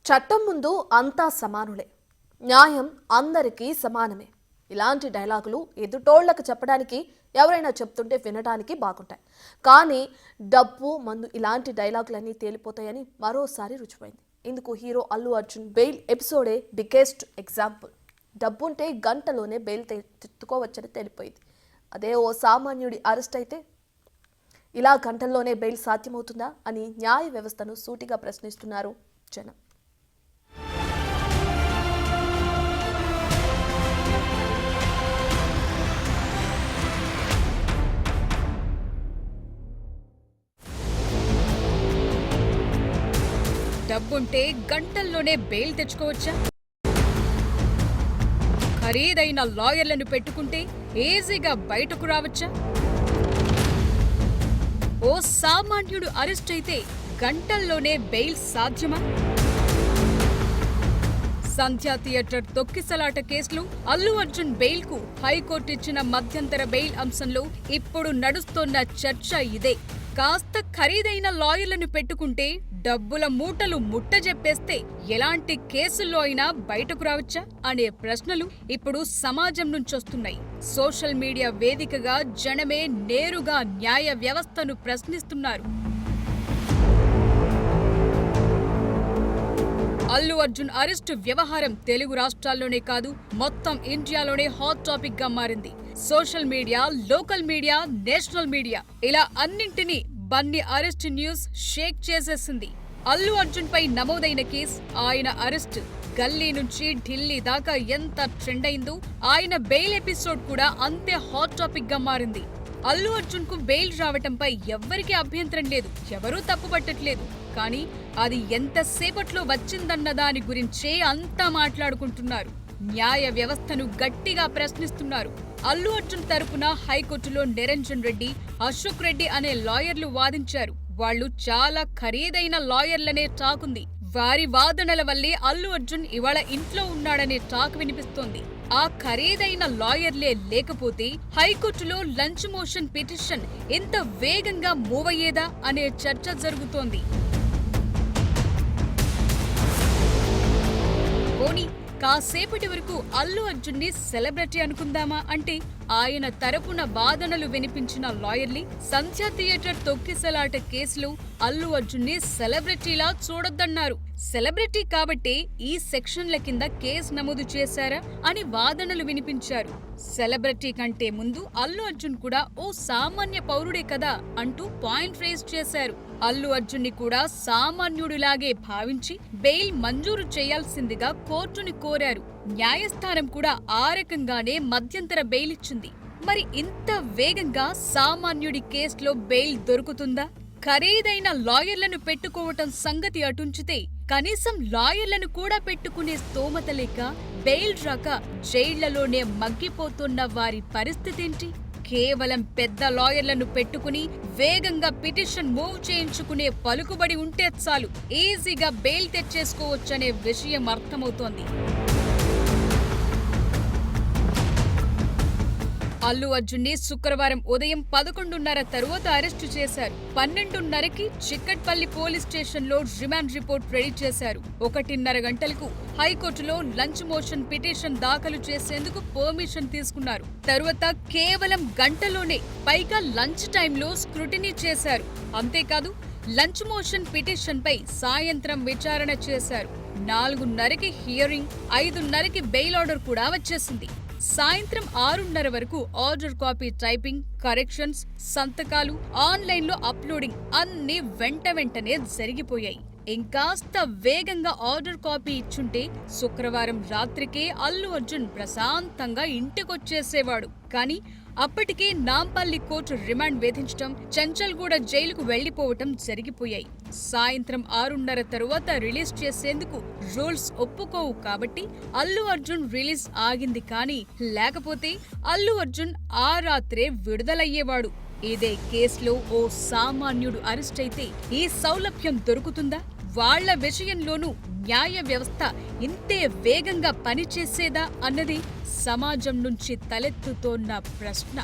చట్టం ముందు అంతా సమానులే, న్యాయం అందరికీ సమానమే. ఇలాంటి డైలాగులు ఎదుటోళ్లకు చెప్పడానికి ఎవరైనా చెప్తుంటే వినడానికి బాగుంటాయి. కానీ డబ్బు మందు ఇలాంటి డైలాగులన్నీ తేలిపోతాయని మరోసారి రుచిపోయింది. ఇందుకు హీరో అల్లు అర్జున్ బెయిల్ ఎపిసోడే బిగ్గెస్ట్ ఎగ్జాంపుల్. డబ్బుంటే గంటలోనే బెయిల్ తెచ్చుకోవచ్చని తేలిపోయింది. అదే ఓ సామాన్యుడి అరెస్ట్ అయితే ఇలా గంటల్లోనే బెయిల్ సాధ్యమవుతుందా అని న్యాయ వ్యవస్థను సూటిగా ప్రశ్నిస్తున్నారు జనం. డబ్బుంటే గంటల్లోనే బెయిల్ తెచ్చుకోవచ్చా? ఖరీదైన లాయర్లను పెట్టుకుంటే ఈజీగా బయటకు రావచ్చా? ఓ సామాన్యుడు అరెస్ట్ అయితే గంటల్లోనే బెయిల్ సాధ్యమా? సంధ్యా థియేటర్ తొక్కిసలాట కేసులో అల్లు అర్జున్ బెయిల్ కు హైకోర్టు ఇచ్చిన మధ్యంతర బెయిల్ అంశంలో ఇప్పుడు నడుస్తోన్న చర్చ ఇదే. కాస్త ఖరీదైన లాయర్లను పెట్టుకుంటే డబ్బుల మూటలు ముట్టజెప్పేస్తే ఎలాంటి కేసుల్లో అయినా బయటకు రావచ్చా అనే ప్రశ్నలు ఇప్పుడు సమాజం నుంచొస్తున్నాయి. సోషల్ మీడియా వేదికగా జనమే నేరుగా న్యాయ వ్యవస్థను ప్రశ్నిస్తున్నారు. అల్లు అర్జున్ అరెస్టు వ్యవహారం తెలుగు రాష్ట్రాల్లోనే కాదు, మొత్తం ఇండియాలోనే హాట్ టాపిక్ గా మారింది. Social media, local media, national media ఇలా అన్నింటినీ బన్నీ అరెస్ట్ న్యూస్ షేక్ చేసేసింది. అల్లు అర్జున్ పై నమోదైన కేసు, ఆయన అరెస్ట్ గల్లీ నుంచి ఢిల్లీ దాకా ఎంత ట్రెండ్ అయిందో ఆయన బెయిల్ ఎపిసోడ్ కూడా అంతే హాట్ టాపిక్ గా మారింది. అల్లు అర్జున్ కు బెయిల్ రావటంపై ఎవ్వరికీ అభ్యంతరం లేదు, ఎవరూ తప్పుపట్టట్లేదు. కానీ అది ఎంతసేపట్లో వచ్చిందన్న దాని గురించే అంతా మాట్లాడుకుంటున్నారు. న్యాయ వ్యవస్థను గట్టిగా ప్రశ్నిస్తున్నారు. అల్లు అర్జున్ తరపున హైకోర్టులో నిరంజన్ రెడ్డి, అశోక్ రెడ్డి అనే లాయర్లు వాదించారు. వాళ్లు చాలా ఖరీదైన లాయర్లనే టాకుంది. వారి వాదనల వల్లే అల్లు అర్జున్ ఇవాళ ఇంట్లో ఉన్నాడనే టాక్ వినిపిస్తోంది. ఆ ఖరీదైన లాయర్లే లేకపోతే హైకోర్టులో లంచ్ మోషన్ పిటిషన్ ఎంత వేగంగా మూవ్ అయ్యేదా అనే చర్చ జరుగుతోంది. పోనీ కాసేపటి వరకు అల్లు అర్జున్ ని సెలబ్రిటీ అనుకుందామా అంటే ఆయన తరపున వాదనలు వినిపించిన లాయర్లీ సంధ్యా థియేటర్ తొక్కిసలాట కేసులో అల్లు అర్జున్ ని సెలబ్రిటీలా చూడొద్దన్నారు. సెలబ్రిటీ కాబట్టే ఈ సెక్షన్ల కింద కేసు నమోదు చేశారా అని వాదనలు వినిపించారు. సెలబ్రిటీ కంటే ముందు అల్లు అర్జున్ కూడా ఓ సామాన్య పౌరుడే కదా అంటూ పాయింట్ రేజ్ చేశారు. అల్లు అర్జున్ ని కూడా సామాన్యుడిలాగే భావించి బెయిల్ మంజూరు చేయాల్సిందిగా కోర్టుని కోరారు. న్యాయస్థానం కూడా ఆ రకంగానే మధ్యంతర బెయిల్ ఇచ్చింది. మరి ఇంత వేగంగా సామాన్యుడి కేసులో బెయిల్ దొరుకుతుందా? ఖరీదైన లాయర్లను పెట్టుకోవటం సంగతి అటుంచితే కనీసం లాయర్లను కూడా పెట్టుకునే స్తోమత లేక బెయిల్ రాక జైళ్లలోనే మగ్గిపోతున్న వారి పరిస్థితేంటి? కేవలం పెద్ద లాయర్లను పెట్టుకుని వేగంగా పిటిషన్ మూవ్ చేయించుకునే పలుకుబడి ఉంటే చాలు ఈజీగా బెయిల్ తెచ్చేసుకోవచ్చనే విషయం అర్థమవుతోంది. అల్లు అర్జున్ ని శుక్రవారం ఉదయం 11:30 తరువాత అరెస్టు చేశారు. 12:30కి చిక్కట్పల్లి పోలీస్ స్టేషన్ లో రిమాండ్ రిపోర్ట్ రెడీ చేశారు. 1:30 గంటలకు హైకోర్టులో లంచ్ మోషన్ పిటిషన్ దాఖలు చేసేందుకు పర్మిషన్ తీసుకున్నారు. తరువాత కేవలం గంటలోనే పైగా లంచ్ టైంలో స్క్రూటినీ చేశారు. అంతేకాదు లంచ్ మోషన్ పిటిషన్ పై సాయంత్రం విచారణ చేశారు. 4:30కి హియరింగ్, 5:30కి బెయిల్ ఆర్డర్ కూడా వచ్చేసింది. సాయంత్రం 6:30 వరకు ఆర్డర్ కాపీ టైపింగ్, కరెక్షన్స్, సంతకాలు, ఆన్లైన్లో అప్లోడింగ్ అన్నీ వెంటనే జరిగిపోయాయి. ఇంకాస్త వేగంగా ఆర్డర్ కాపీ ఇచ్చుంటే శుక్రవారం రాత్రికే అల్లు అర్జున్ ప్రశాంతంగా ఇంటికొచ్చేసేవాడు. కానీ అప్పటికే నాంపల్లి కోర్టు రిమాండ్ విధించడం, చెంచల్గూడ జైలుకు వెళ్లిపోవటం జరిగిపోయాయి. సాయంత్రం 6:30 తరువాత రిలీజ్ చేసేందుకు రూల్స్ ఒప్పుకోవు కాబట్టి అల్లు అర్జున్ రిలీజ్ ఆగింది. కానీ లేకపోతే అల్లు అర్జున్ ఆ రాత్రే విడుదలయ్యేవాడు. ఇదే కేసులో ఓ సామాన్యుడు అరెస్ట్ అయితే ఈ సౌలభ్యం దొరుకుతుందా? వాళ్ల విషయంలోనూ న్యాయ వ్యవస్థ ఇంతే వేగంగా పనిచేసేదా అన్నది సమాజం నుంచి తలెత్తుతోన్న ప్రశ్న.